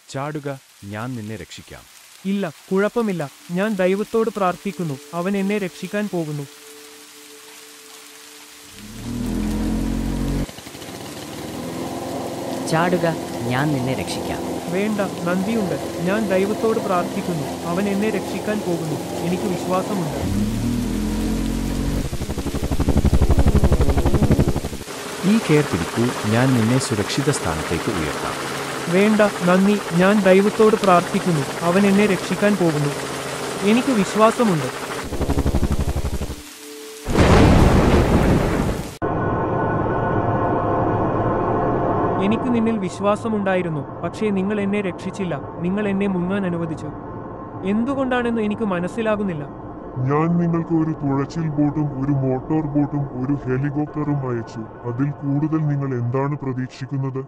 ചാടുക, ഞാൻ നിന്നെ രക്ഷിക്കാം. ഇല്ല, കുഴപ്പമില്ല. ഞാൻ ദൈവത്തോട് പ്രാർത്ഥിക്കുന്നു, അവൻ എന്നെ രക്ഷിക്കാൻ പോകുന്നു. ചാടുക, ഞാൻ നിന്നെ രക്ഷിക്കാം. വേണ്ട, നന്ദിയുണ്ട്. ഞാൻ ദൈവത്തോട് പ്രാർത്ഥിക്കുന്നു, അവൻ എന്നെ രക്ഷിക്കാൻ പോകുന്നു. എനിക്ക് വിശ്വാസമുണ്ട്. ഈ കെയർ പിടിക്കൂ, ഞാൻ നിന്നെ സുരക്ഷിത സ്ഥാനത്തേക്ക് ഉയർത്താം. വേണ്ട, നന്ദി. ഞാൻ ദൈവത്തോട് പ്രാർത്ഥിക്കുന്നു, അവൻ എന്നെ രക്ഷിക്കാൻ പോകുന്നു. എനിക്ക് വിശ്വാസമുണ്ട്. എനിക്ക് നിന്നിൽ വിശ്വാസമുണ്ടായിരുന്നു, പക്ഷേ നിങ്ങൾ എന്നെ രക്ഷിച്ചില്ല. നിങ്ങൾ എന്നെ മുങ്ങാൻ അനുവദിച്ചു. എന്തുകൊണ്ടാണെന്ന് എനിക്ക് മനസ്സിലാകുന്നില്ല. ഞാൻ നിങ്ങൾക്ക് ഒരു തുഴച്ചിൽ ബോട്ടും ഒരു മോട്ടോർ ബോട്ടും ഒരു ഹെലികോപ്റ്ററും അയച്ചു. അതിൽ കൂടുതൽ നിങ്ങൾ എന്താണ് പ്രതീക്ഷിക്കുന്നത്?